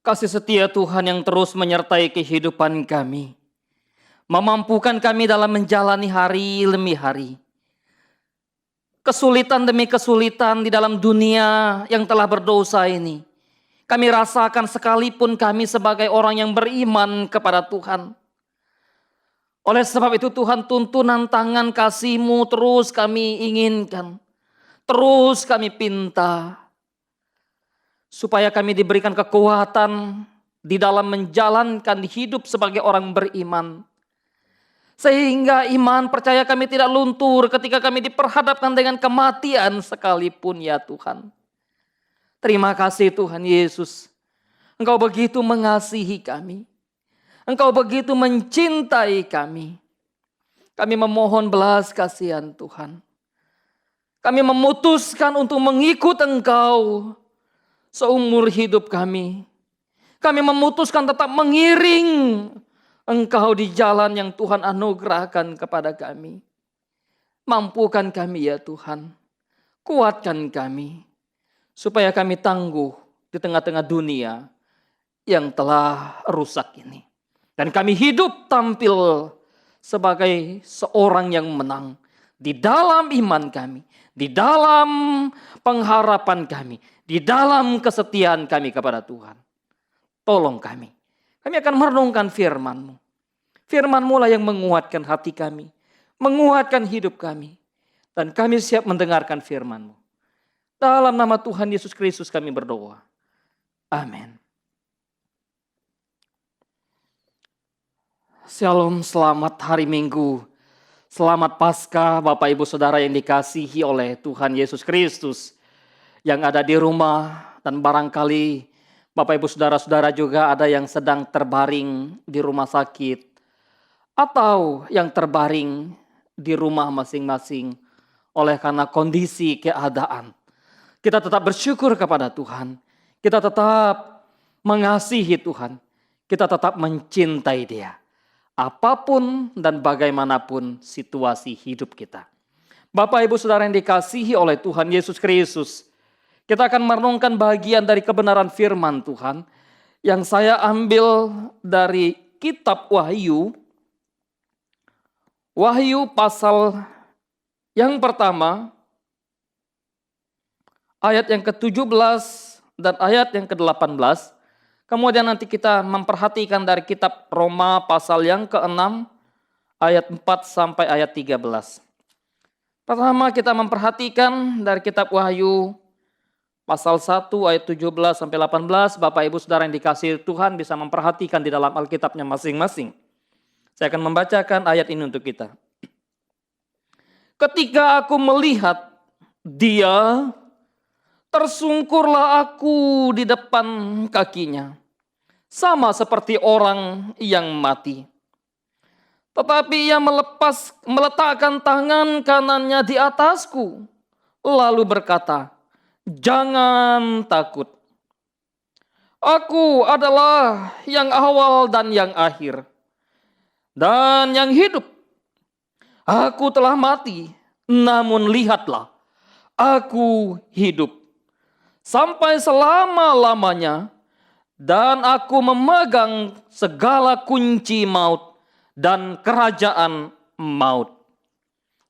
Kasih setia Tuhan yang terus menyertai kehidupan kami, memampukan kami dalam menjalani hari demi hari. Kesulitan demi kesulitan di dalam dunia yang telah berdosa ini, kami rasakan sekalipun kami sebagai orang yang beriman kepada Tuhan. Oleh sebab itu Tuhan, tuntunan tangan kasih-Mu terus kami inginkan, terus kami pinta, supaya kami diberikan kekuatan di dalam menjalankan hidup sebagai orang beriman. Sehingga iman percaya kami tidak luntur ketika kami diperhadapkan dengan kematian sekalipun ya Tuhan. Terima kasih Tuhan Yesus. Engkau begitu mengasihi kami. Engkau begitu mencintai kami. Kami memohon belas kasihan Tuhan. Kami memutuskan untuk mengikut Engkau seumur hidup kami. Kami memutuskan tetap mengiring Engkau di jalan yang Tuhan anugerahkan kepada kami. Mampukan kami ya Tuhan. Kuatkan kami. Supaya kami tangguh di tengah-tengah dunia yang telah rusak ini. Dan kami hidup tampil sebagai seorang yang menang. Di dalam iman kami. Di dalam pengharapan kami. Di dalam kesetiaan kami kepada Tuhan. Tolong kami. Kami akan merenungkan firman-Mu. Firman-Mu lah yang menguatkan hati kami. Menguatkan hidup kami. Dan kami siap mendengarkan firman-Mu. Dalam nama Tuhan Yesus Kristus kami berdoa. Amin. Shalom, selamat hari Minggu. Selamat Paskah Bapak Ibu Saudara yang dikasihi oleh Tuhan Yesus Kristus. Yang ada di rumah dan barangkali Bapak Ibu Saudara-saudara juga ada yang sedang terbaring di rumah sakit. Atau yang terbaring di rumah masing-masing oleh karena kondisi keadaan. Kita tetap bersyukur kepada Tuhan. Kita tetap mengasihi Tuhan. Kita tetap mencintai Dia. Apapun dan bagaimanapun situasi hidup kita. Bapak Ibu Saudara yang dikasihi oleh Tuhan Yesus Kristus. Kita akan merenungkan bagian dari kebenaran firman Tuhan yang saya ambil dari kitab Wahyu. Wahyu pasal yang pertama, ayat yang ke-17 dan ayat yang ke-18. Kemudian nanti kita memperhatikan dari kitab Roma pasal yang ke-6, ayat 4 sampai ayat 13. Pertama kita memperhatikan dari kitab Wahyu pasal 1 ayat 17 sampai 18, Bapak Ibu Saudara yang dikasihi Tuhan bisa memperhatikan di dalam Alkitabnya masing-masing. Saya akan membacakan ayat ini untuk kita. Ketika aku melihat Dia, tersungkurlah aku di depan kakinya, sama seperti orang yang mati. Tetapi Ia meletakkan tangan kanannya di atasku, lalu berkata, jangan takut. Aku adalah yang awal dan yang akhir. Dan yang hidup. Aku telah mati. Namun lihatlah. Aku hidup. Sampai selama-lamanya. Dan aku memegang segala kunci maut. Dan kerajaan maut.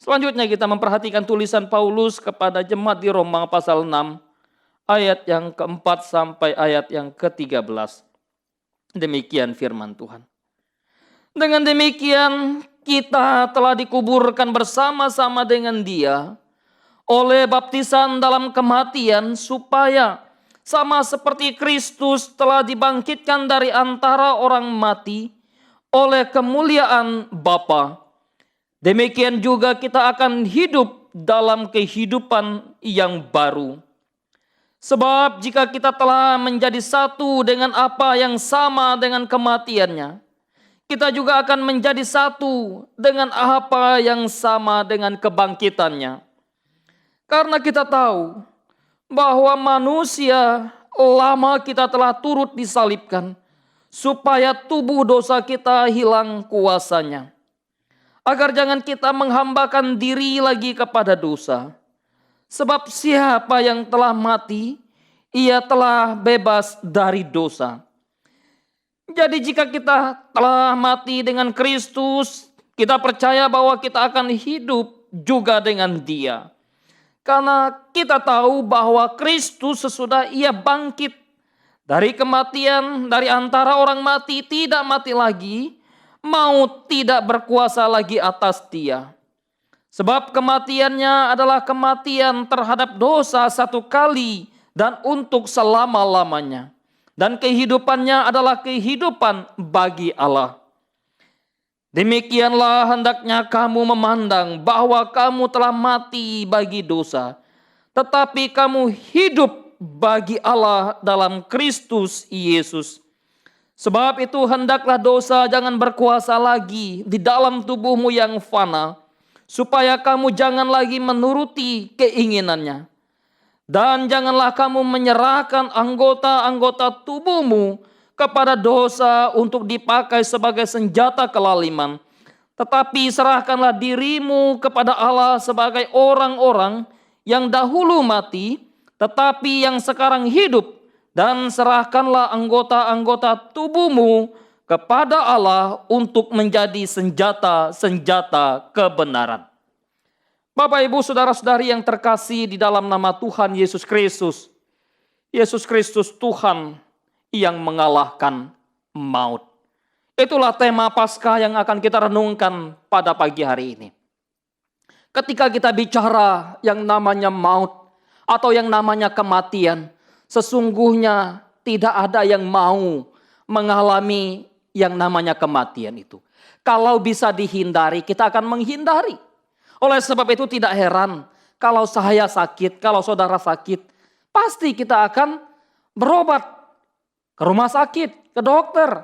Selanjutnya kita memperhatikan tulisan Paulus kepada jemaat di Roma pasal 6 ayat yang keempat sampai ayat yang ke-13. Demikian firman Tuhan. Dengan demikian kita telah dikuburkan bersama-sama dengan Dia oleh baptisan dalam kematian supaya sama seperti Kristus telah dibangkitkan dari antara orang mati oleh kemuliaan Bapa. Demikian juga kita akan hidup dalam kehidupan yang baru. Sebab jika kita telah menjadi satu dengan apa yang sama dengan kematiannya, kita juga akan menjadi satu dengan apa yang sama dengan kebangkitannya. Karena kita tahu bahwa manusia lama kita telah turut disalibkan, supaya tubuh dosa kita hilang kuasanya. Agar jangan kita menghambakan diri lagi kepada dosa. Sebab siapa yang telah mati, ia telah bebas dari dosa. Jadi jika kita telah mati dengan Kristus, kita percaya bahwa kita akan hidup juga dengan Dia. Karena kita tahu bahwa Kristus sesudah Ia bangkit dari kematian, dari antara orang mati tidak mati lagi, maut tidak berkuasa lagi atas Dia. Sebab kematiannya adalah kematian terhadap dosa satu kali dan untuk selama-lamanya. Dan kehidupannya adalah kehidupan bagi Allah. Demikianlah hendaknya kamu memandang bahwa kamu telah mati bagi dosa, tetapi kamu hidup bagi Allah dalam Kristus Yesus. Sebab itu hendaklah dosa jangan berkuasa lagi di dalam tubuhmu yang fana, supaya kamu jangan lagi menuruti keinginannya. Dan janganlah kamu menyerahkan anggota-anggota tubuhmu kepada dosa untuk dipakai sebagai senjata kelaliman. Tetapi serahkanlah dirimu kepada Allah sebagai orang-orang yang dahulu mati, tetapi yang sekarang hidup. Dan serahkanlah anggota-anggota tubuhmu kepada Allah untuk menjadi senjata-senjata kebenaran. Bapak, Ibu, saudara-saudari yang terkasih di dalam nama Tuhan Yesus Kristus. Yesus Kristus Tuhan yang mengalahkan maut. Itulah tema Paskah yang akan kita renungkan pada pagi hari ini. Ketika kita bicara yang namanya maut atau yang namanya kematian, sesungguhnya tidak ada yang mau mengalami yang namanya kematian itu. Kalau bisa dihindari, kita akan menghindari. Oleh sebab itu tidak heran kalau saya sakit, kalau saudara sakit, pasti kita akan berobat ke rumah sakit, ke dokter,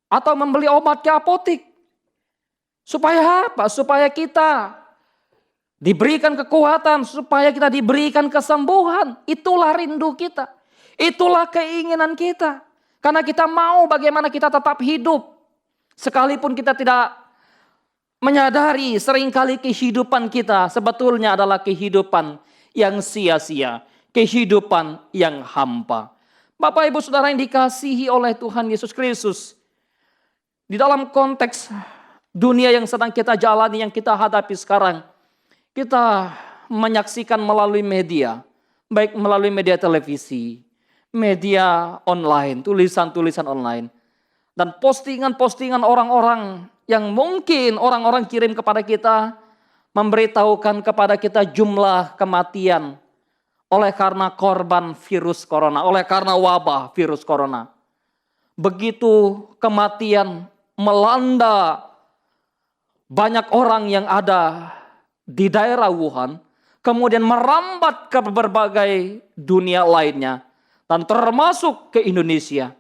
atau membeli obat ke apotik. Supaya apa? Supaya kita diberikan kekuatan, supaya kita diberikan kesembuhan. Itulah rindu kita. Itulah keinginan kita. Karena kita mau bagaimana kita tetap hidup. Sekalipun kita tidak menyadari seringkali kehidupan kita sebetulnya adalah kehidupan yang sia-sia. Kehidupan yang hampa. Bapak, Ibu, saudara yang dikasihi oleh Tuhan Yesus Kristus. Di dalam konteks dunia yang sedang kita jalani, yang kita hadapi sekarang. Kita menyaksikan melalui media. Baik melalui media televisi, media online, tulisan-tulisan online. Dan postingan-postingan orang-orang yang mungkin orang-orang kirim kepada kita. Memberitahukan kepada kita jumlah kematian oleh karena korban virus corona, oleh karena wabah virus corona. Begitu kematian melanda banyak orang yang ada di daerah Wuhan, kemudian merambat ke berbagai dunia lainnya, dan termasuk ke Indonesia.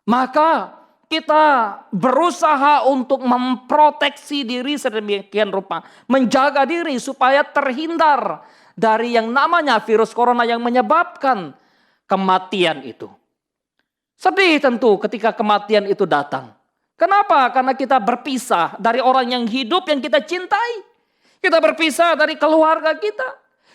Maka kita berusaha untuk memproteksi diri sedemikian rupa, menjaga diri supaya terhindar dari yang namanya virus corona yang menyebabkan kematian itu. Sedih tentu ketika kematian itu datang. Kenapa? Karena kita berpisah dari orang yang hidup yang kita cintai. Kita berpisah dari keluarga kita.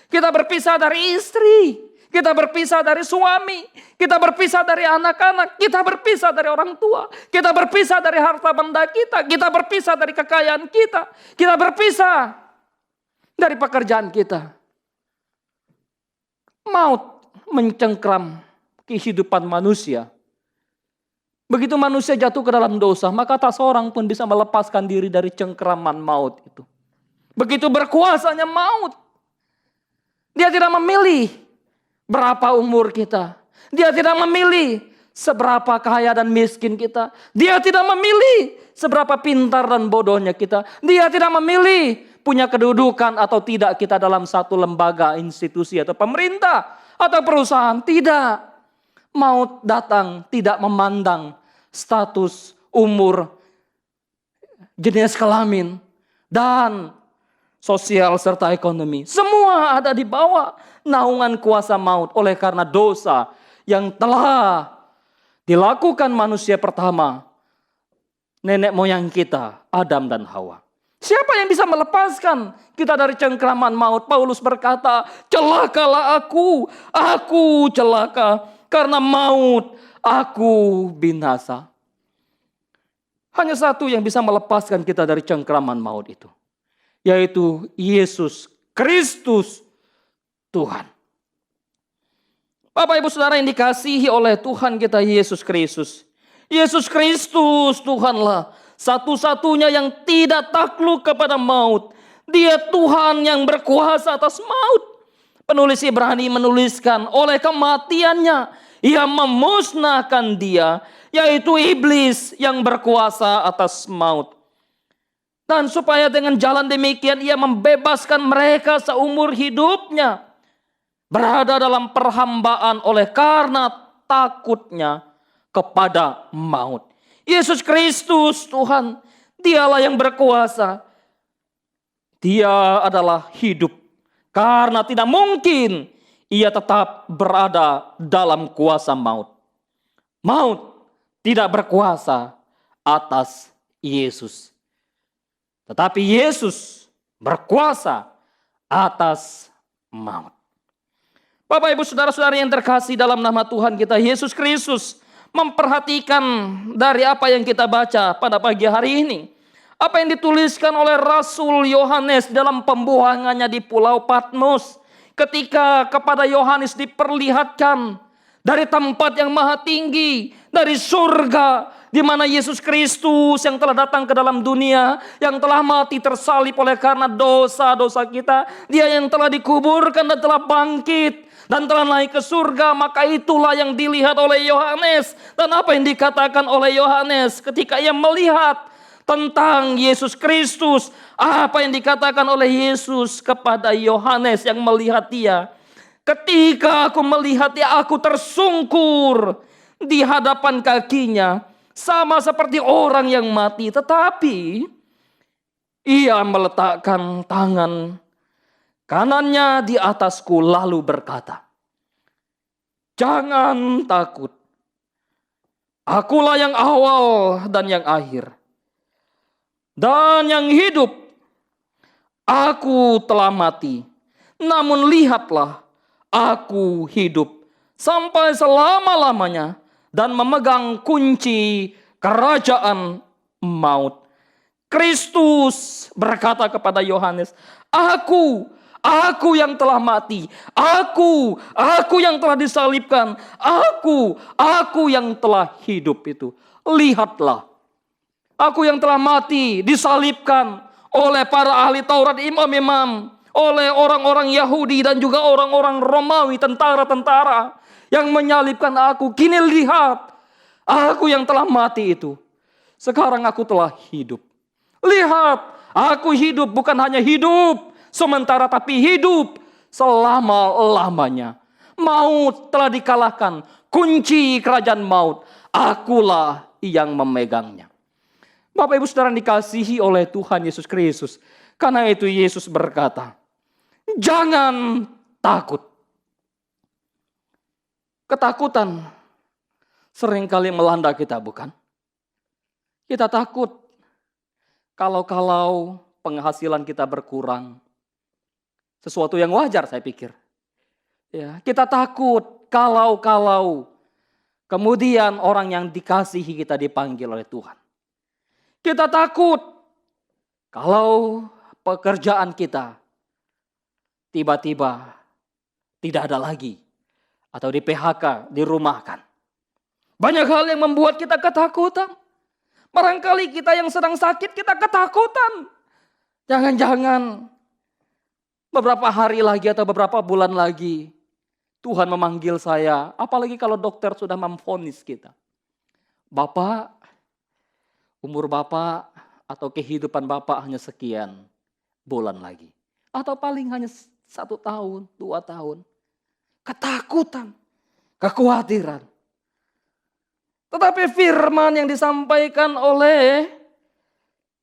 Kita berpisah dari istri. Kita berpisah dari suami. Kita berpisah dari anak-anak. Kita berpisah dari orang tua. Kita berpisah dari harta benda kita. Kita berpisah dari kekayaan kita. Kita berpisah dari pekerjaan kita. Maut mencengkram kehidupan manusia. Begitu manusia jatuh ke dalam dosa, maka tak seorang pun bisa melepaskan diri dari cengkraman maut itu. Begitu berkuasanya maut. Dia tidak memilih berapa umur kita. Dia tidak memilih seberapa kaya dan miskin kita. Dia tidak memilih seberapa pintar dan bodohnya kita. Dia tidak memilih punya kedudukan atau tidak kita dalam satu lembaga, institusi atau pemerintah atau perusahaan. Tidak. Maut datang tidak memandang status, umur, jenis kelamin, dan sosial serta ekonomi. Semua ada di bawah naungan kuasa maut oleh karena dosa yang telah dilakukan manusia pertama, nenek moyang kita, Adam dan Hawa. Siapa yang bisa melepaskan kita dari cengkraman maut? Paulus berkata, celakalah aku celaka, karena maut aku binasa. Hanya satu yang bisa melepaskan kita dari cengkraman maut itu, yaitu Yesus Kristus Tuhan. Bapak Ibu Saudara yang dikasihi oleh Tuhan kita Yesus Kristus. Yesus Kristus Tuhanlah satu-satunya yang tidak takluk kepada maut. Dia Tuhan yang berkuasa atas maut. Penulis Ibrani menuliskan oleh kematiannya ia memusnahkan dia, yaitu iblis yang berkuasa atas maut. Dan supaya dengan jalan demikian ia membebaskan mereka seumur hidupnya berada dalam perhambaan oleh karena takutnya kepada maut. Yesus Kristus Tuhan, dialah yang berkuasa. Dia adalah hidup karena tidak mungkin ia tetap berada dalam kuasa maut. Maut tidak berkuasa atas Yesus. Tetapi Yesus berkuasa atas maut. Bapak Ibu Saudara-saudari yang terkasih dalam nama Tuhan kita Yesus Kristus, memperhatikan dari apa yang kita baca pada pagi hari ini. Apa yang dituliskan oleh Rasul Yohanes dalam pembuangannya di Pulau Patmos. Ketika kepada Yohanes diperlihatkan dari tempat yang maha tinggi, dari surga, di mana Yesus Kristus yang telah datang ke dalam dunia, yang telah mati tersalib oleh karena dosa-dosa kita, dia yang telah dikuburkan dan telah bangkit dan telah naik ke surga, maka itulah yang dilihat oleh Yohanes. Dan apa yang dikatakan oleh Yohanes ketika ia melihat tentang Yesus Kristus, apa yang dikatakan oleh Yesus kepada Yohanes yang melihat dia. Ketika aku melihat dia, aku tersungkur di hadapan kakinya, sama seperti orang yang mati. Tetapi ia meletakkan tangan kanannya di atasku lalu berkata, "Jangan takut. Akulah yang awal dan yang akhir. Dan yang hidup. Aku telah mati. Namun lihatlah, aku hidup sampai selama-lamanya dan memegang kunci kerajaan maut." Kristus berkata kepada Yohanes, Aku yang telah mati. Aku yang telah disalibkan. Aku yang telah hidup itu. Lihatlah. Aku yang telah mati, disalibkan oleh para ahli Taurat, imam-imam, oleh orang-orang Yahudi dan juga orang-orang Romawi, tentara-tentara yang menyalibkan aku. Kini lihat, aku yang telah mati itu, sekarang aku telah hidup. Lihat, aku hidup, bukan hanya hidup sementara, tapi hidup selama-lamanya. Maut telah dikalahkan, kunci kerajaan maut, akulah yang memegangnya. Bapak Ibu Saudara dikasihi oleh Tuhan Yesus Kristus. Karena itu Yesus berkata, jangan takut. Ketakutan seringkali melanda kita, bukan? Kita takut kalau penghasilan kita berkurang. Sesuatu yang wajar saya pikir. Ya, kita takut kalau kemudian orang yang dikasihi kita dipanggil oleh Tuhan. Kita takut kalau pekerjaan kita tiba-tiba tidak ada lagi atau di PHK, dirumahkan. Banyak hal yang membuat kita ketakutan. Barangkali kita yang sedang sakit, kita ketakutan. Jangan-jangan beberapa hari lagi atau beberapa bulan lagi Tuhan memanggil saya. Apalagi kalau dokter sudah memvonis kita. Bapak, umur Bapak atau kehidupan Bapak hanya sekian bulan lagi. Atau paling hanya 1 tahun, 2 tahun. Ketakutan, kekhawatiran. Tetapi firman yang disampaikan oleh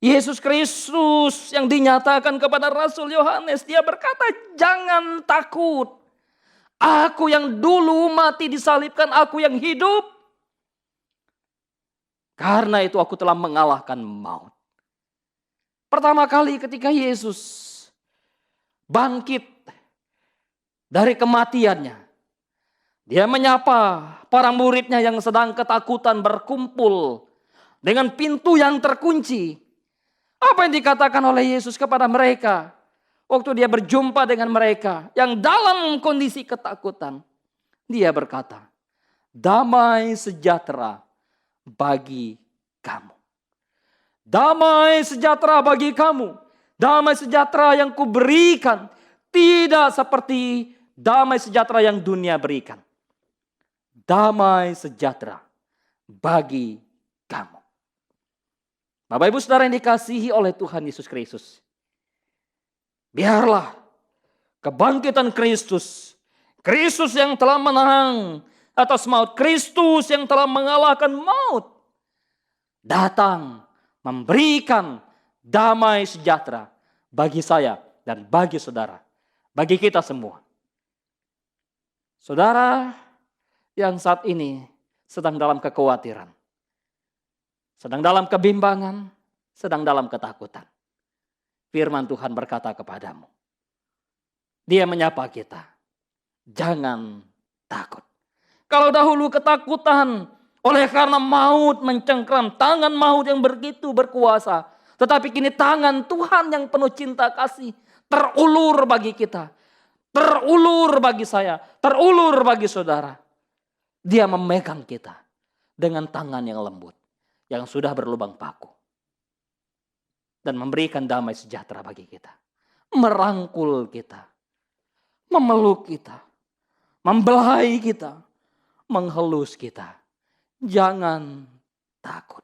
Yesus Kristus yang dinyatakan kepada Rasul Yohanes, dia berkata, jangan takut. Aku yang dulu mati disalibkan, aku yang hidup. Karena itu aku telah mengalahkan maut. Pertama kali ketika Yesus bangkit dari kematiannya, dia menyapa para muridnya yang sedang ketakutan berkumpul dengan pintu yang terkunci. Apa yang dikatakan oleh Yesus kepada mereka waktu dia berjumpa dengan mereka yang dalam kondisi ketakutan? Dia berkata, damai sejahtera bagi kamu. Damai sejahtera bagi kamu. Damai sejahtera yang kuberikan tidak seperti damai sejahtera yang dunia berikan. Damai sejahtera bagi kamu. Bapak Ibu Saudara yang dikasihi oleh Tuhan Yesus Kristus. Biarlah kebangkitan Kristus, Kristus yang telah menang atas maut, Kristus yang telah mengalahkan maut, datang memberikan damai sejahtera bagi saya dan bagi saudara, bagi kita semua. Saudara yang saat ini sedang dalam kekhawatiran, sedang dalam kebimbangan, sedang dalam ketakutan. Firman Tuhan berkata kepadamu. Dia menyapa kita. Jangan takut. Kalau dahulu ketakutan oleh karena maut mencengkram, tangan maut yang begitu berkuasa. Tetapi kini tangan Tuhan yang penuh cinta kasih terulur bagi kita. Terulur bagi saya, terulur bagi saudara. Dia memegang kita dengan tangan yang lembut, yang sudah berlubang paku. Dan memberikan damai sejahtera bagi kita. Merangkul kita. Memeluk kita. Membelai kita. Menghelus kita. Jangan takut.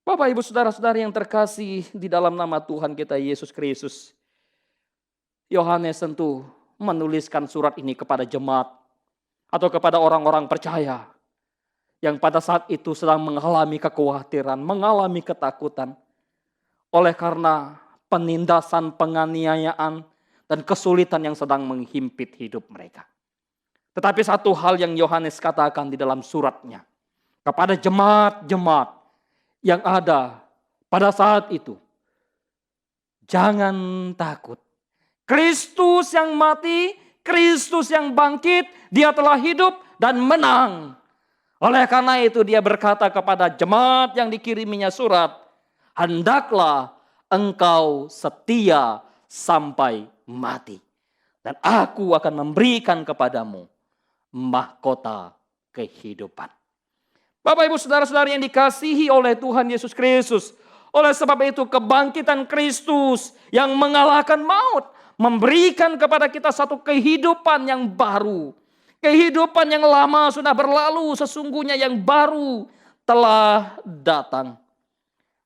Bapak Ibu Saudara-saudari yang terkasih di dalam nama Tuhan kita Yesus Kristus. Yohanes tentu menuliskan surat ini kepada jemaat. Atau kepada orang-orang percaya. Yang pada saat itu sedang mengalami kekhawatiran. Mengalami ketakutan. Oleh karena penindasan, penganiayaan, dan kesulitan yang sedang menghimpit hidup mereka. Tetapi satu hal yang Yohanes katakan di dalam suratnya. Kepada jemaat-jemaat yang ada pada saat itu. Jangan takut. Kristus yang mati, Kristus yang bangkit, dia telah hidup dan menang. Oleh karena itu dia berkata kepada jemaat yang dikiriminya surat. Hendaklah engkau setia sampai mati. Dan aku akan memberikan kepadamu mahkota kehidupan. Bapak Ibu Saudara-saudari yang dikasihi oleh Tuhan Yesus Kristus. Oleh sebab itu kebangkitan Kristus yang mengalahkan maut. Memberikan kepada kita satu kehidupan yang baru. Kehidupan yang lama sudah berlalu, sesungguhnya yang baru telah datang.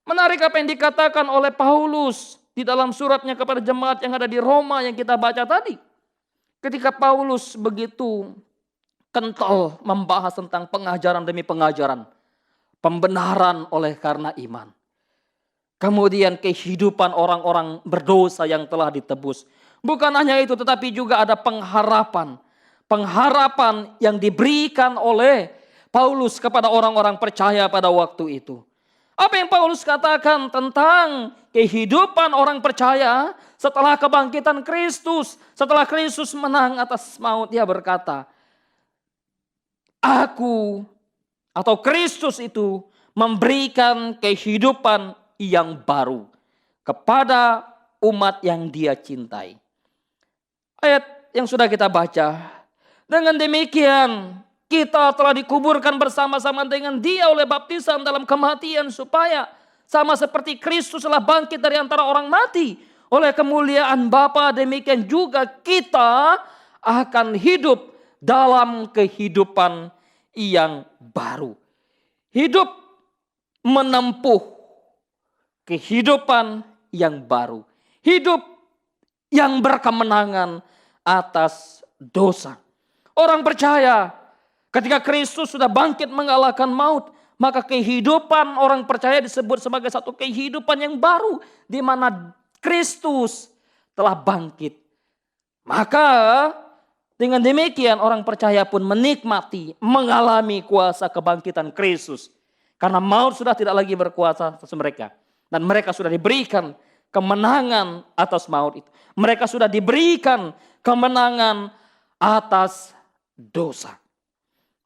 Menarik apa yang dikatakan oleh Paulus di dalam suratnya kepada jemaat yang ada di Roma yang kita baca tadi. Ketika Paulus begitu kental membahas tentang pengajaran demi pengajaran. Pembenaran oleh karena iman. Kemudian kehidupan orang-orang berdosa yang telah ditebus. Bukan hanya itu tetapi juga ada pengharapan. Pengharapan yang diberikan oleh Paulus kepada orang-orang percaya pada waktu itu. Apa yang Paulus katakan tentang kehidupan orang percaya setelah kebangkitan Kristus. Setelah Kristus menang atas maut, dia berkata, aku atau Kristus itu memberikan kehidupan yang baru kepada umat yang dia cintai. Ayat yang sudah kita baca. Dengan demikian kita telah dikuburkan bersama-sama dengan dia oleh baptisan dalam kematian supaya sama seperti Kristus telah bangkit dari antara orang mati. Oleh kemuliaan Bapa demikian juga kita akan hidup dalam kehidupan yang baru. Hidup menempuh kehidupan yang baru. Hidup yang berkemenangan atas dosa. Orang percaya ketika Kristus sudah bangkit mengalahkan maut, maka kehidupan orang percaya disebut sebagai satu kehidupan yang baru di mana Kristus telah bangkit. Maka dengan demikian orang percaya pun menikmati, mengalami kuasa kebangkitan Kristus. Karena maut sudah tidak lagi berkuasa atas mereka. Dan mereka sudah diberikan kemenangan atas maut itu. Mereka sudah diberikan kemenangan atas dosa.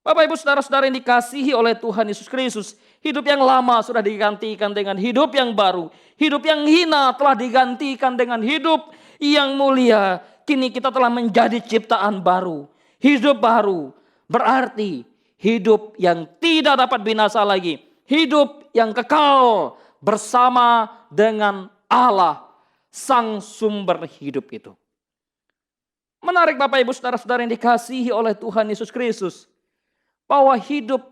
Bapak Ibu Saudara-saudara yang dikasihi oleh Tuhan Yesus Kristus, hidup yang lama sudah digantikan dengan hidup yang baru. Hidup yang hina telah digantikan dengan hidup yang mulia. Kini kita telah menjadi ciptaan baru. Hidup baru berarti hidup yang tidak dapat binasa lagi. Hidup yang kekal bersama dengan Allah, sang sumber hidup itu. Menarik Bapak Ibu Saudara-saudara yang dikasihi oleh Tuhan Yesus Kristus, bahwa hidup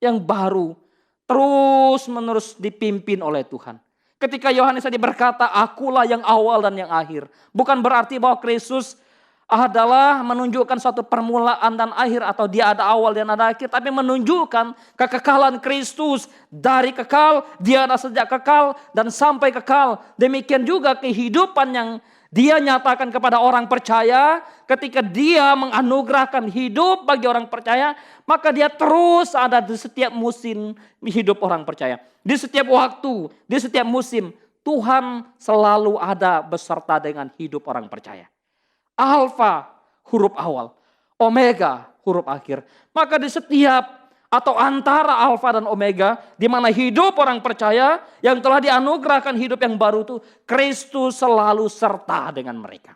yang baru terus menerus dipimpin oleh Tuhan. Ketika Yohanes tadi berkata, akulah yang awal dan yang akhir. Bukan berarti bahwa Kristus adalah menunjukkan suatu permulaan dan akhir, atau dia ada awal dan ada akhir. Tapi menunjukkan kekekalan Kristus. Dari kekal, dia ada sejak kekal dan sampai kekal. Demikian juga kehidupan yang dia nyatakan kepada orang percaya. Ketika dia menganugerahkan hidup bagi orang percaya, maka dia terus ada di setiap musim hidup orang percaya. Di setiap waktu, di setiap musim, Tuhan selalu ada beserta dengan hidup orang percaya. Alfa, huruf awal. Omega, huruf akhir. Maka di setiap atau antara alfa dan omega, di mana hidup orang percaya yang telah dianugerahkan hidup yang baru itu, Kristus selalu serta dengan mereka.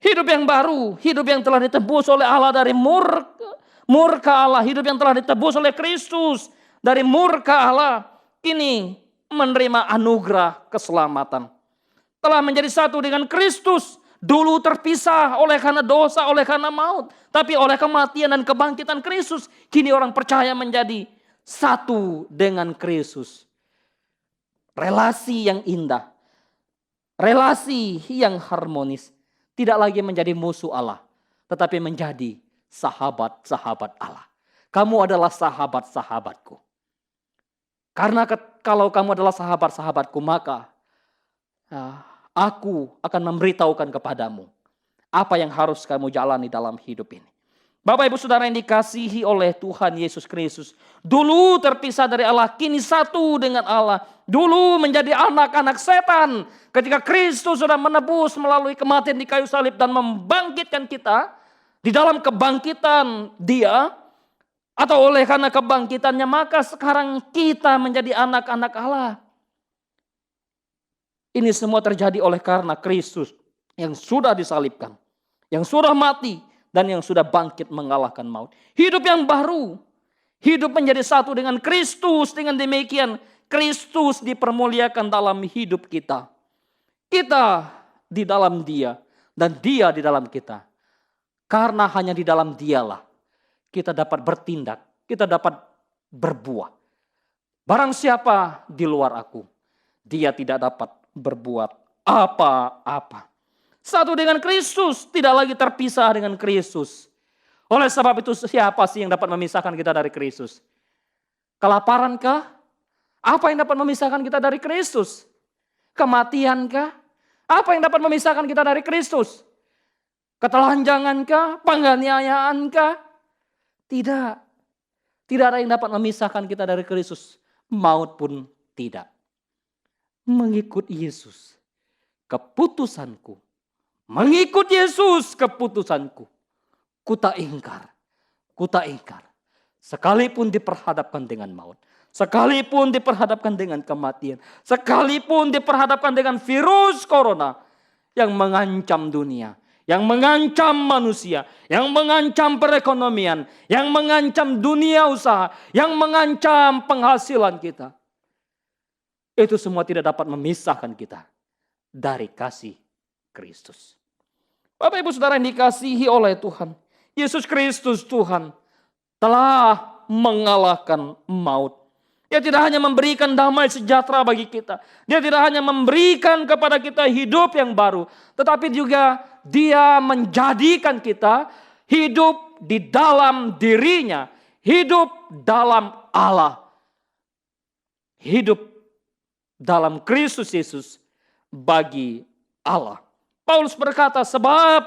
Hidup yang baru, hidup yang telah ditebus oleh Allah dari murka Allah, hidup yang telah ditebus oleh Kristus dari murka Allah, kini menerima anugerah keselamatan. Telah menjadi satu dengan Kristus. Dulu terpisah oleh karena dosa, oleh karena maut. Tapi oleh kematian dan kebangkitan Kristus, kini orang percaya menjadi satu dengan Kristus. Relasi yang indah, relasi yang harmonis. Tidak lagi menjadi musuh Allah, tetapi menjadi sahabat-sahabat Allah. Kamu adalah sahabat-sahabatku. Karena kalau kamu adalah sahabat-sahabatku, maka aku akan memberitahukan kepadamu apa yang harus kamu jalani dalam hidup ini. Bapak Ibu Saudara yang dikasihi oleh Tuhan Yesus Kristus. Dulu terpisah dari Allah, kini satu dengan Allah. Dulu menjadi anak-anak setan. Ketika Kristus sudah menebus melalui kematian di kayu salib dan membangkitkan kita. Di dalam kebangkitan dia, atau oleh karena kebangkitannya, maka sekarang kita menjadi anak-anak Allah. Ini semua terjadi oleh karena Kristus yang sudah disalibkan, yang sudah mati, dan yang sudah bangkit mengalahkan maut. Hidup yang baru, hidup menjadi satu dengan Kristus. Dengan demikian Kristus dipermuliakan dalam hidup kita. Kita di dalam Dia dan Dia di dalam kita. Karena hanya di dalam Dialah kita dapat bertindak, kita dapat berbuah. Barang siapa di luar aku, dia tidak dapat berbuat apa-apa. Satu dengan Kristus, tidak lagi terpisah dengan Kristus. Oleh sebab itu, siapa sih yang dapat memisahkan kita dari Kristus? Kelaparankah? Apa yang dapat memisahkan kita dari Kristus? Kematiankah? Apa yang dapat memisahkan kita dari Kristus? Ketelanjangankah? Penganiayaankah? Tidak. Tidak ada yang dapat memisahkan kita dari Kristus. Maut pun tidak. Mengikut Yesus, keputusanku. Mengikut Yesus, keputusanku. Kuta ingkar. Sekalipun diperhadapkan dengan maut. Sekalipun diperhadapkan dengan kematian. Sekalipun diperhadapkan dengan virus corona yang mengancam dunia. Yang mengancam manusia. Yang mengancam perekonomian. Yang mengancam dunia usaha. Yang mengancam penghasilan kita. Itu semua tidak dapat memisahkan kita dari kasih Kristus. Bapak Ibu Saudara yang dikasihi oleh Tuhan. Yesus Kristus Tuhan telah mengalahkan maut. Dia tidak hanya memberikan damai sejahtera bagi kita. Dia tidak hanya memberikan kepada kita hidup yang baru. Tetapi juga dia menjadikan kita hidup di dalam dirinya. Hidup dalam Allah. Hidup dalam Kristus Yesus bagi Allah. Paulus berkata, sebab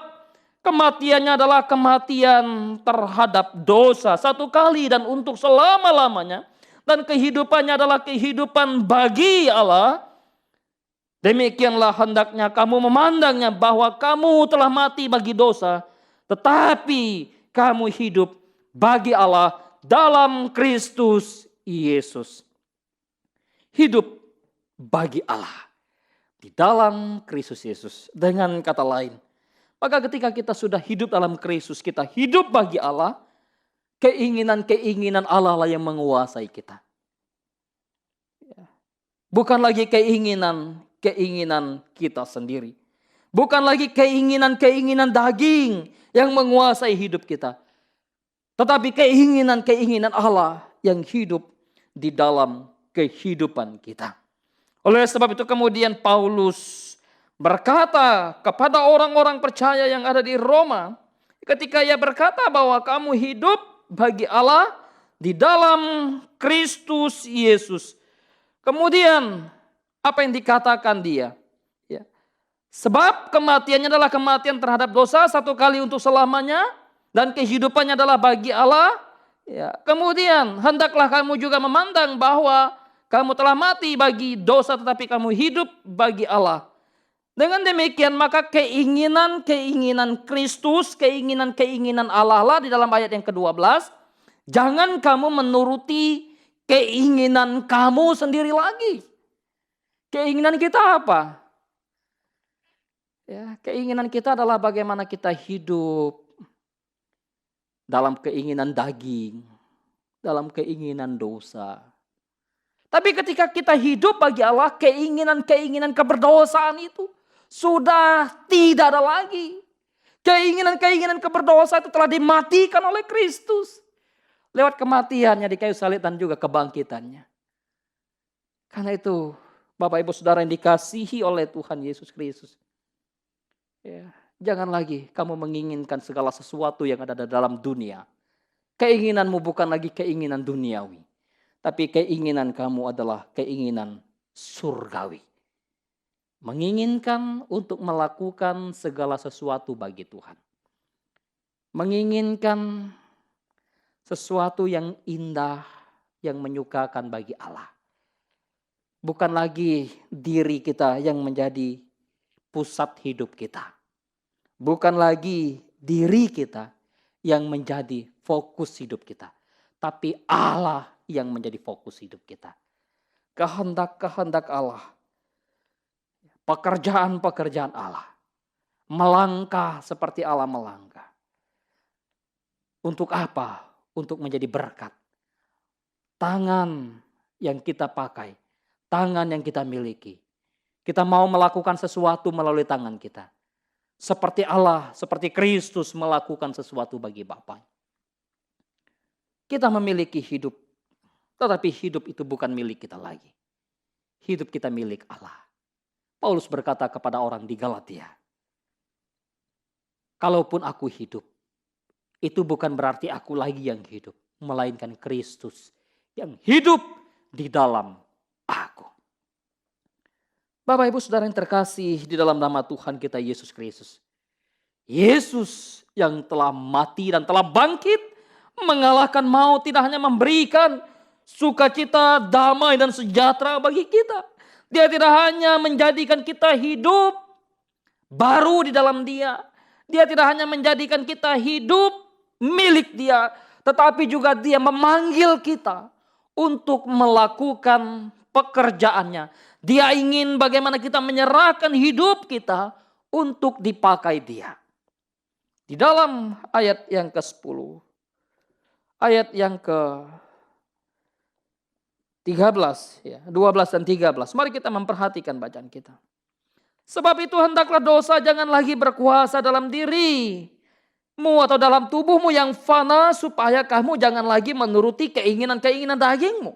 kematiannya adalah kematian terhadap dosa satu kali dan untuk selama-lamanya. Dan kehidupannya adalah kehidupan bagi Allah. Demikianlah hendaknya kamu memandangnya, bahwa kamu telah mati bagi dosa, tetapi kamu hidup bagi Allah dalam Kristus Yesus. Hidup bagi Allah di dalam Kristus Yesus. Dengan kata lain, maka ketika kita sudah hidup dalam Kristus, kita hidup bagi Allah, keinginan-keinginan Allah lah yang menguasai kita. Bukan lagi keinginan kita sendiri. Bukan lagi keinginan-keinginan daging yang menguasai hidup kita. Tetapi keinginan-keinginan Allah yang hidup di dalam kehidupan kita. Oleh sebab itu kemudian Paulus berkata kepada orang-orang percaya yang ada di Roma, ketika ia berkata bahwa kamu hidup bagi Allah di dalam Kristus Yesus. Kemudian apa yang dikatakan dia? Ya. Sebab kematiannya adalah kematian terhadap dosa satu kali untuk selamanya, dan kehidupannya adalah bagi Allah. Ya. Kemudian hendaklah kamu juga memandang bahwa kamu telah mati bagi dosa tetapi kamu hidup bagi Allah. Dengan demikian maka keinginan-keinginan Kristus, keinginan-keinginan Allah lah di dalam ayat yang ke-12. Jangan kamu menuruti keinginan kamu sendiri lagi. Keinginan kita apa? Ya, keinginan kita adalah bagaimana kita hidup dalam keinginan daging, dalam keinginan dosa. Tapi ketika kita hidup bagi Allah, keinginan-keinginan keberdosaan itu sudah tidak ada lagi. Keinginan-keinginan keberdosa itu telah dimatikan oleh Kristus. Lewat kematiannya di kayu salib dan juga kebangkitannya. Karena itu Bapak Ibu Saudara yang dikasihi oleh Tuhan Yesus Kristus. Ya, jangan lagi kamu menginginkan segala sesuatu yang ada dalam dunia. Keinginanmu bukan lagi keinginan duniawi. Tapi keinginan kamu adalah keinginan surgawi. Menginginkan untuk melakukan segala sesuatu bagi Tuhan. Menginginkan sesuatu yang indah, yang menyukakan bagi Allah. Bukan lagi diri kita yang menjadi pusat hidup kita. Bukan lagi diri kita yang menjadi fokus hidup kita. Tapi Allah yang menjadi fokus hidup kita. Kehendak-kehendak Allah. Pekerjaan-pekerjaan Allah. Melangkah seperti Allah melangkah. Untuk apa? Untuk menjadi berkat. Tangan yang kita pakai. Tangan yang kita miliki. Kita mau melakukan sesuatu melalui tangan kita. Seperti Allah, seperti Kristus melakukan sesuatu bagi Bapa. Kita memiliki hidup. Tetapi hidup itu bukan milik kita lagi. Hidup kita milik Allah. Paulus berkata kepada orang di Galatia. Kalaupun aku hidup. Itu bukan berarti aku lagi yang hidup. Melainkan Kristus yang hidup di dalam aku. Bapak Ibu Saudara yang terkasih di dalam nama Tuhan kita Yesus Kristus. Yesus yang telah mati dan telah bangkit. Mengalahkan maut, tidak hanya memberikan sukacita, damai dan sejahtera bagi kita. Dia tidak hanya menjadikan kita hidup baru di dalam Dia. Dia tidak hanya menjadikan kita hidup milik Dia. Tetapi juga Dia memanggil kita untuk melakukan pekerjaannya. Dia ingin bagaimana kita menyerahkan hidup kita untuk dipakai Dia. Di dalam ayat yang ke-10. Ayat yang ke-13, ya, 12 dan 13. Mari kita memperhatikan bacaan kita. Sebab itu hendaklah dosa jangan lagi berkuasa dalam dirimu atau dalam tubuhmu yang fana, supaya kamu jangan lagi menuruti keinginan-keinginan dagingmu.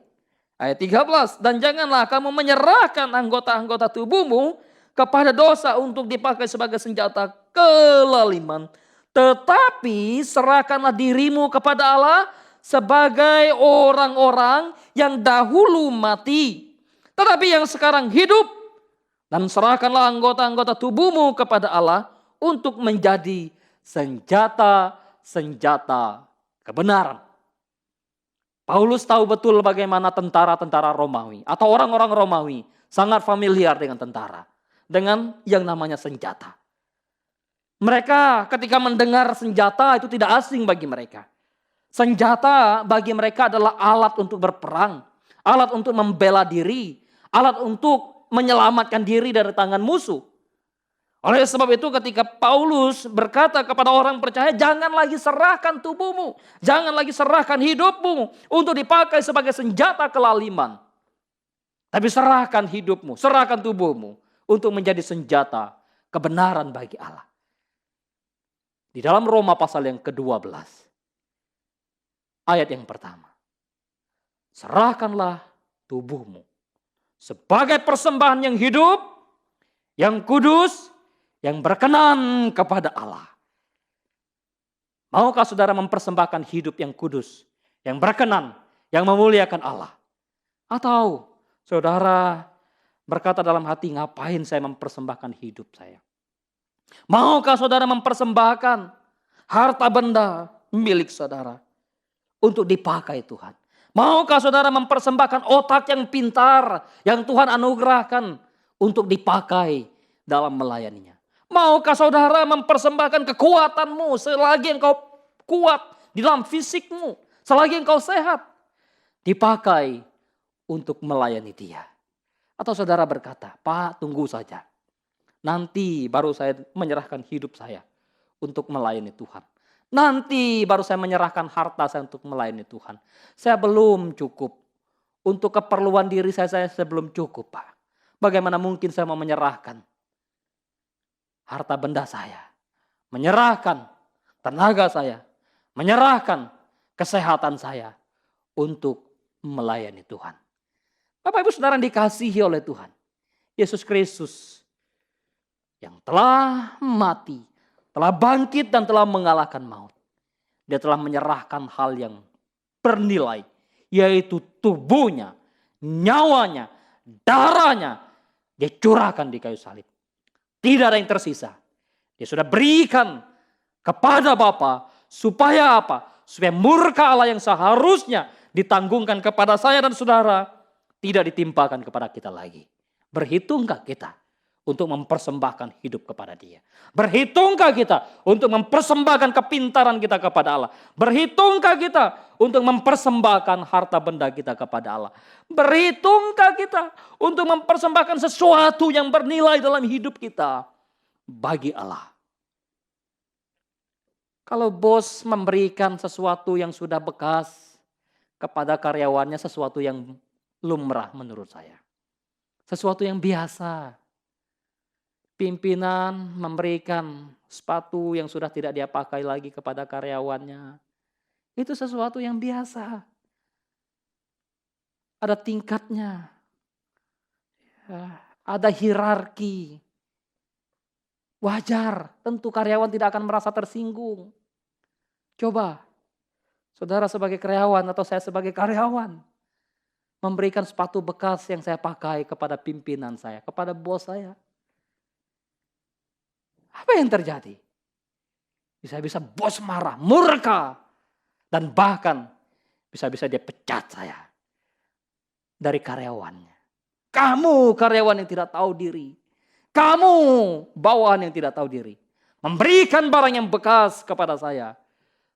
Ayat 13, dan janganlah kamu menyerahkan anggota-anggota tubuhmu kepada dosa untuk dipakai sebagai senjata kelaliman. Tetapi serahkanlah dirimu kepada Allah sebagai orang-orang yang dahulu mati. Tetapi yang sekarang hidup. Dan serahkanlah anggota-anggota tubuhmu kepada Allah untuk menjadi senjata-senjata kebenaran. Paulus tahu betul bagaimana tentara-tentara Romawi atau orang-orang Romawi sangat familiar dengan tentara. Dengan yang namanya senjata. Mereka ketika mendengar senjata itu tidak asing bagi mereka. Senjata bagi mereka adalah alat untuk berperang, alat untuk membela diri, alat untuk menyelamatkan diri dari tangan musuh. Oleh sebab itu ketika Paulus berkata kepada orang percaya, jangan lagi serahkan tubuhmu, jangan lagi serahkan hidupmu untuk dipakai sebagai senjata kelaliman. Tapi serahkan hidupmu, serahkan tubuhmu untuk menjadi senjata kebenaran bagi Allah. Di dalam Roma pasal yang ke-12, ayat yang pertama. Serahkanlah tubuhmu sebagai persembahan yang hidup, yang kudus, yang berkenan kepada Allah. Maukah saudara mempersembahkan hidup yang kudus, yang berkenan, yang memuliakan Allah? Atau saudara berkata dalam hati, ngapain saya mempersembahkan hidup saya? Maukah saudara mempersembahkan harta benda milik saudara untuk dipakai Tuhan? Maukah saudara mempersembahkan otak yang pintar yang Tuhan anugerahkan untuk dipakai dalam melayaninya? Maukah saudara mempersembahkan kekuatanmu selagi engkau kuat di dalam fisikmu, selagi engkau sehat, dipakai untuk melayani Dia? Atau saudara berkata, Pak, tunggu saja. Nanti baru saya menyerahkan hidup saya untuk melayani Tuhan. Nanti baru saya menyerahkan harta saya untuk melayani Tuhan. Saya belum cukup. Untuk keperluan diri saya belum cukup, Pak. Bagaimana mungkin saya mau menyerahkan harta benda saya, menyerahkan tenaga saya, menyerahkan kesehatan saya untuk melayani Tuhan. Bapak Ibu Saudara dikasihi oleh Tuhan. Yesus Kristus yang telah mati, telah bangkit dan telah mengalahkan maut. Dia telah menyerahkan hal yang bernilai, yaitu tubuhnya, nyawanya, darahnya. Dia curahkan di kayu salib. Tidak ada yang tersisa. Dia sudah berikan kepada Bapa supaya apa? Supaya murka Allah yang seharusnya ditanggungkan kepada saya dan saudara tidak ditimpakan kepada kita lagi. Berhitungkah kita untuk mempersembahkan hidup kepada Dia? Berhitungkah kita untuk mempersembahkan kepintaran kita kepada Allah? Berhitungkah kita untuk mempersembahkan harta benda kita kepada Allah? Berhitungkah kita untuk mempersembahkan sesuatu yang bernilai dalam hidup kita bagi Allah? Kalau bos memberikan sesuatu yang sudah bekas kepada karyawannya, sesuatu yang lumrah menurut saya. Sesuatu yang biasa. Pimpinan memberikan sepatu yang sudah tidak dia pakai lagi kepada karyawannya. Itu sesuatu yang biasa. Ada tingkatnya. Ada hierarki. Wajar, tentu karyawan tidak akan merasa tersinggung. Coba, saudara sebagai karyawan atau saya sebagai karyawan, memberikan sepatu bekas yang saya pakai kepada pimpinan saya, kepada bos saya. Apa yang terjadi? Bisa-bisa bos marah, murka. Dan bahkan bisa-bisa dia pecat saya dari karyawannya. Kamu karyawan yang tidak tahu diri. Kamu bawahan yang tidak tahu diri. Memberikan barang yang bekas kepada saya.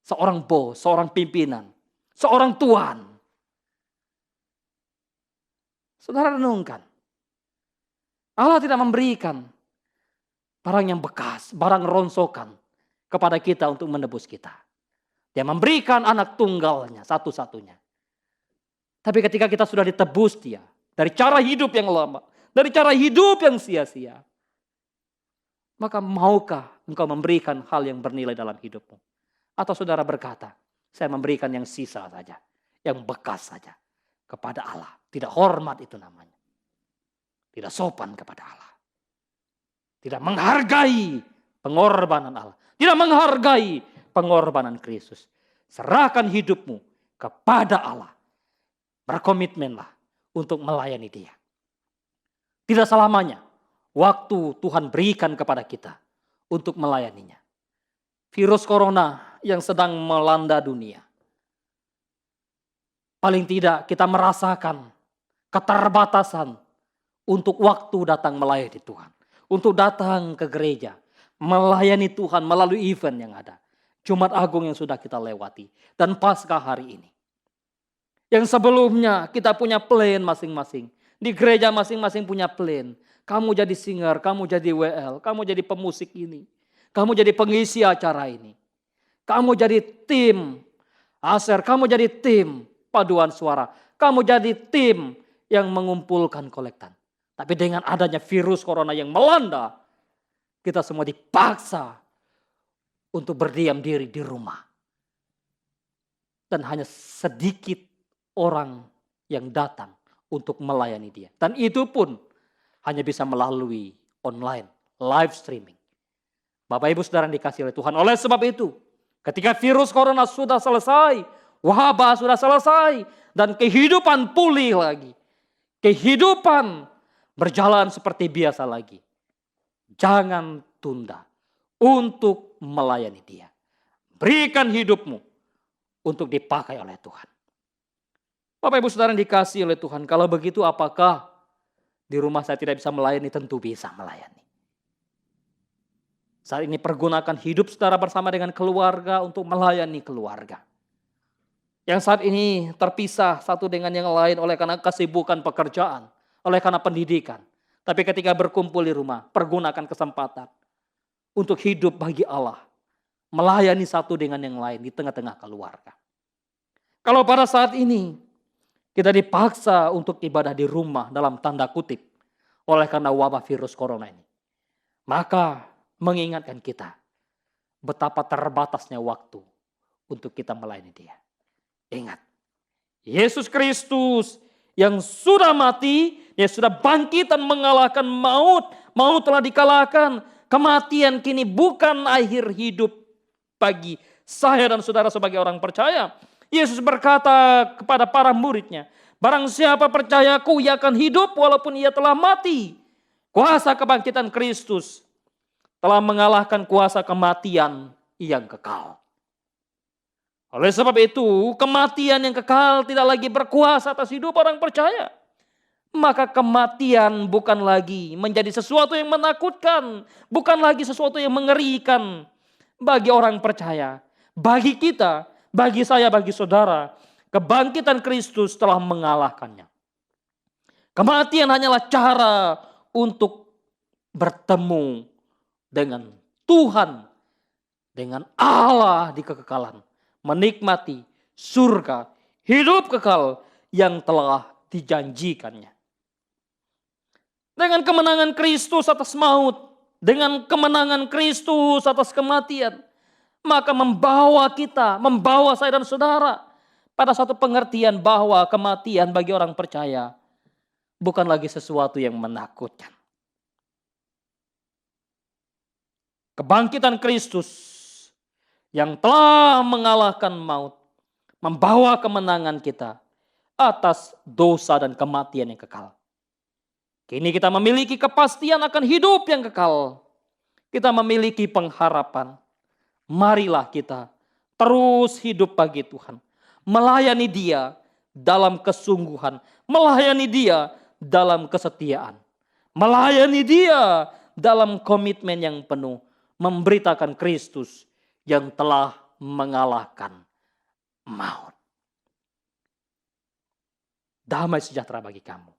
Seorang bos, seorang pimpinan, seorang tuan. Saudara renungkan. Allah tidak memberikan barang yang bekas, barang ronsokan kepada kita untuk menebus kita. Dia memberikan anak tunggalnya satu-satunya. Tapi ketika kita sudah ditebus dia, dari cara hidup yang lama, dari cara hidup yang sia-sia, maka maukah engkau memberikan hal yang bernilai dalam hidupmu? Atau saudara berkata, saya memberikan yang sisa saja, yang bekas saja kepada Allah. Tidak hormat itu namanya. Tidak sopan kepada Allah. Tidak menghargai pengorbanan Allah. Tidak menghargai pengorbanan Kristus. Serahkan hidupmu kepada Allah. Berkomitmenlah untuk melayani Dia. Tidak selamanya waktu Tuhan berikan kepada kita untuk melayaninya. Virus corona yang sedang melanda dunia. Paling tidak kita merasakan keterbatasan untuk waktu datang melayani Tuhan. Untuk datang ke gereja, melayani Tuhan melalui event yang ada. Jumat Agung yang sudah kita lewati. Dan Paskah hari ini. Yang sebelumnya kita punya plan masing-masing. Di gereja masing-masing punya plan. Kamu jadi singer, kamu jadi WL, kamu jadi pemusik ini. Kamu jadi pengisi acara ini. Kamu jadi tim Aser, kamu jadi tim paduan suara. Kamu jadi tim yang mengumpulkan kolektan. Tapi dengan adanya virus corona yang melanda, kita semua dipaksa untuk berdiam diri di rumah. Dan hanya sedikit orang yang datang untuk melayani dia. Dan itu pun hanya bisa melalui online, live streaming. Bapak Ibu Saudara yang dikasihi oleh Tuhan. Oleh sebab itu, ketika virus corona sudah selesai, wabah sudah selesai, dan kehidupan pulih lagi. Kehidupan berjalan seperti biasa lagi. Jangan tunda untuk melayani dia. Berikan hidupmu untuk dipakai oleh Tuhan. Bapak Ibu Saudara yang dikasihi oleh Tuhan, kalau begitu apakah di rumah saya tidak bisa melayani? Tentu bisa melayani. Saat ini pergunakan hidup saudara bersama dengan keluarga untuk melayani keluarga. Yang saat ini terpisah satu dengan yang lain oleh karena kesibukan pekerjaan, oleh karena pendidikan. Tapi ketika berkumpul di rumah, pergunakan kesempatan untuk hidup bagi Allah. Melayani satu dengan yang lain di tengah-tengah keluarga. Kalau pada saat ini kita dipaksa untuk ibadah di rumah dalam tanda kutip oleh karena wabah virus corona ini. Maka mengingatkan kita betapa terbatasnya waktu untuk kita melayani dia. Ingat, Yesus Kristus yang sudah mati, dia sudah bangkit dan mengalahkan maut. Maut telah dikalahkan. Kematian kini bukan akhir hidup bagi saya dan saudara sebagai orang percaya. Yesus berkata kepada para muridnya, barang siapa percayaku, ia akan hidup walaupun ia telah mati. Kuasa kebangkitan Kristus telah mengalahkan kuasa kematian yang kekal. Oleh sebab itu, kematian yang kekal tidak lagi berkuasa atas hidup orang percaya. Maka kematian bukan lagi menjadi sesuatu yang menakutkan, bukan lagi sesuatu yang mengerikan bagi orang percaya. Bagi kita, bagi saya, bagi saudara, kebangkitan Kristus telah mengalahkannya. Kematian hanyalah cara untuk bertemu dengan Tuhan, dengan Allah di kekekalan. Menikmati surga, hidup kekal yang telah dijanjikannya. Dengan kemenangan Kristus atas maut, dengan kemenangan Kristus atas kematian, maka membawa kita, membawa saya dan saudara pada satu pengertian bahwa kematian bagi orang percaya bukan lagi sesuatu yang menakutkan. Kebangkitan Kristus yang telah mengalahkan maut, membawa kemenangan kita atas dosa dan kematian yang kekal. Kini kita memiliki kepastian akan hidup yang kekal. Kita memiliki pengharapan. Marilah kita terus hidup bagi Tuhan. Melayani dia dalam kesungguhan. Melayani dia dalam kesetiaan. Melayani dia dalam komitmen yang penuh. Memberitakan Kristus yang telah mengalahkan maut. Damai sejahtera bagi kamu.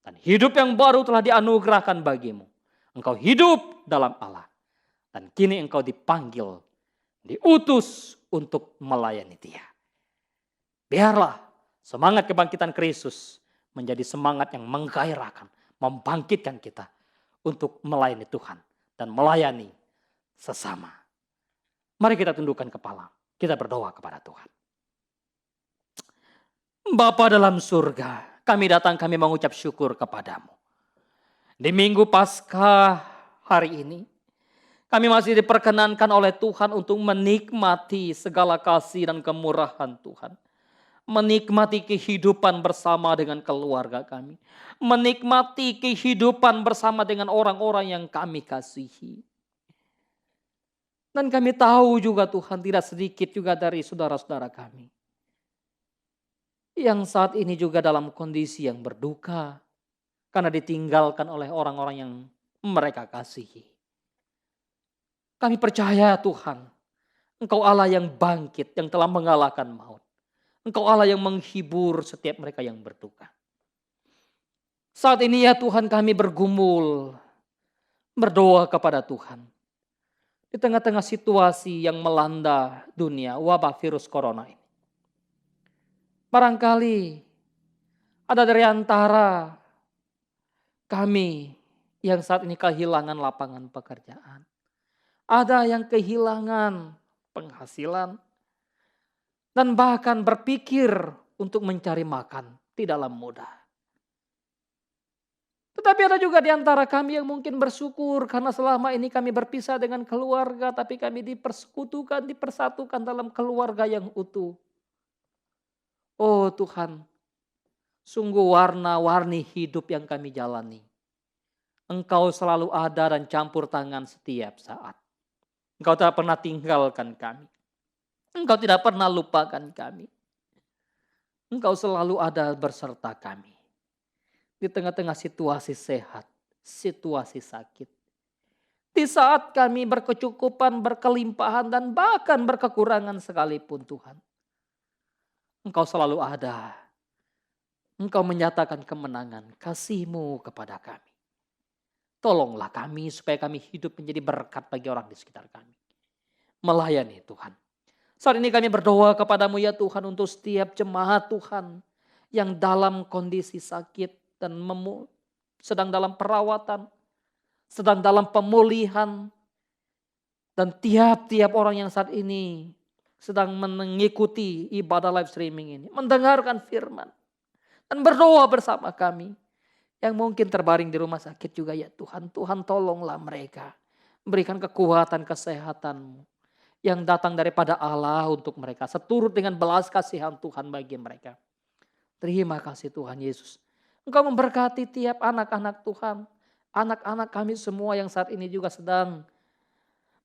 Dan hidup yang baru telah dianugerahkan bagimu. Engkau hidup dalam Allah. Dan kini engkau dipanggil, diutus untuk melayani dia. Biarlah semangat kebangkitan Kristus menjadi semangat yang menggairahkan, membangkitkan kita untuk melayani Tuhan dan melayani sesama. Mari kita tundukkan kepala, kita berdoa kepada Tuhan. Bapa dalam surga, kami datang, kami mengucap syukur kepadamu. Di Minggu Paskah hari ini, kami masih diperkenankan oleh Tuhan untuk menikmati segala kasih dan kemurahan Tuhan. Menikmati kehidupan bersama dengan keluarga kami. Menikmati kehidupan bersama dengan orang-orang yang kami kasihi. Dan kami tahu juga Tuhan, tidak sedikit juga dari saudara-saudara kami yang saat ini juga dalam kondisi yang berduka karena ditinggalkan oleh orang-orang yang mereka kasihi. Kami percaya Tuhan, Engkau Allah yang bangkit, yang telah mengalahkan maut. Engkau Allah yang menghibur setiap mereka yang berduka. Saat ini ya Tuhan kami bergumul, berdoa kepada Tuhan. Di tengah-tengah situasi yang melanda dunia, wabah virus corona ini. Barangkali ada dari antara kami yang saat ini kehilangan lapangan pekerjaan. Ada yang kehilangan penghasilan. Dan bahkan berpikir untuk mencari makan tidaklah mudah. Tetapi ada juga di antara kami yang mungkin bersyukur karena selama ini kami berpisah dengan keluarga, tapi kami dipersekutukan, dipersatukan dalam keluarga yang utuh. Oh Tuhan, sungguh warna-warni hidup yang kami jalani. Engkau selalu ada dan campur tangan setiap saat. Engkau tak pernah tinggalkan kami. Engkau tidak pernah lupakan kami. Engkau selalu ada berserta kami. Di tengah-tengah situasi sehat, situasi sakit. Di saat kami berkecukupan, berkelimpahan, dan bahkan berkekurangan sekalipun Tuhan. Engkau selalu ada. Engkau menyatakan kemenangan, kasih-Mu kepada kami. Tolonglah kami supaya kami hidup menjadi berkat bagi orang di sekitar kami. Melayani Tuhan. Saat ini kami berdoa kepadamu ya Tuhan untuk setiap jemaat Tuhan yang dalam kondisi sakit dan sedang dalam perawatan, sedang dalam pemulihan, dan tiap-tiap orang yang saat ini sedang mengikuti ibadah live streaming ini, mendengarkan firman, dan berdoa bersama kami. Yang mungkin terbaring di rumah sakit juga ya Tuhan, Tuhan tolonglah mereka, berikan kekuatan kesehatan-Mu yang datang daripada Allah untuk mereka. Seturut dengan belas kasihan Tuhan bagi mereka. Terima kasih Tuhan Yesus. Engkau memberkati tiap anak-anak Tuhan. Anak-anak kami semua yang saat ini juga sedang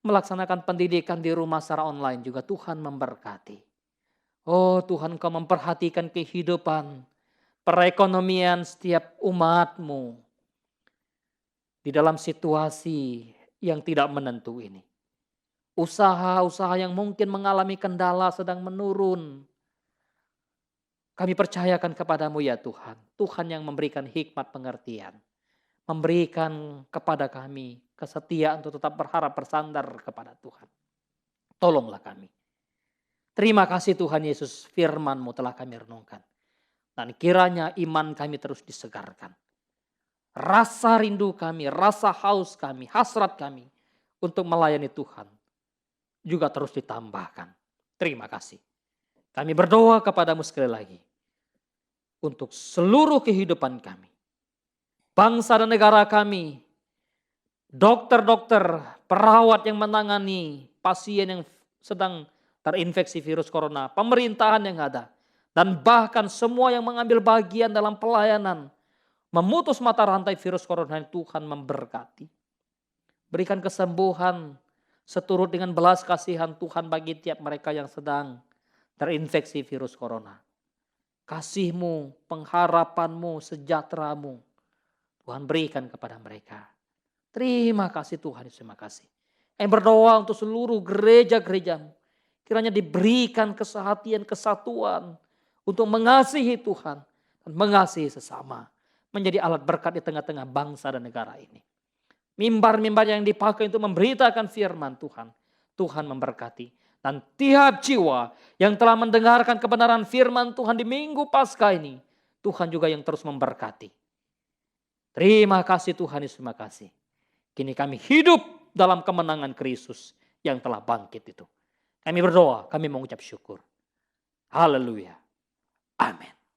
melaksanakan pendidikan di rumah secara online juga. Tuhan memberkati. Oh Tuhan, Engkau memperhatikan kehidupan, perekonomian setiap umat-Mu. Di dalam situasi yang tidak menentu ini. Usaha-usaha yang mungkin mengalami kendala sedang menurun. Kami percayakan kepadamu ya Tuhan. Tuhan yang memberikan hikmat pengertian. Memberikan kepada kami kesetiaan untuk tetap berharap bersandar kepada Tuhan. Tolonglah kami. Terima kasih Tuhan Yesus, firman-Mu telah kami renungkan. Dan kiranya iman kami terus disegarkan. Rasa rindu kami, rasa haus kami, hasrat kami untuk melayani Tuhan juga terus ditambahkan. Terima kasih. Kami berdoa kepadamu sekali lagi. Untuk seluruh kehidupan kami. Bangsa dan negara kami. Dokter-dokter, perawat yang menangani pasien yang sedang terinfeksi virus corona. Pemerintahan yang ada. Dan bahkan semua yang mengambil bagian dalam pelayanan. Memutus mata rantai virus corona, Tuhan memberkati. Berikan kesembuhan seturut dengan belas kasihan Tuhan bagi tiap mereka yang sedang terinfeksi virus corona. Kasih-Mu, pengharapan-Mu, sejahtera-Mu, Tuhan berikan kepada mereka. Terima kasih Tuhan, terima kasih. Kami berdoa untuk seluruh gereja-gereja-Mu. Kiranya diberikan kesehatian, kesatuan untuk mengasihi Tuhan dan mengasihi sesama. Menjadi alat berkat di tengah-tengah bangsa dan negara ini. Mimbar-mimbar yang dipakai untuk memberitakan firman Tuhan. Tuhan memberkati. Dan tiap jiwa yang telah mendengarkan kebenaran firman Tuhan di minggu Paskah ini. Tuhan juga yang terus memberkati. Terima kasih Tuhan Yesus, terima kasih. Kini kami hidup dalam kemenangan Kristus yang telah bangkit itu. Kami berdoa, kami mengucap syukur. Haleluya. Amin.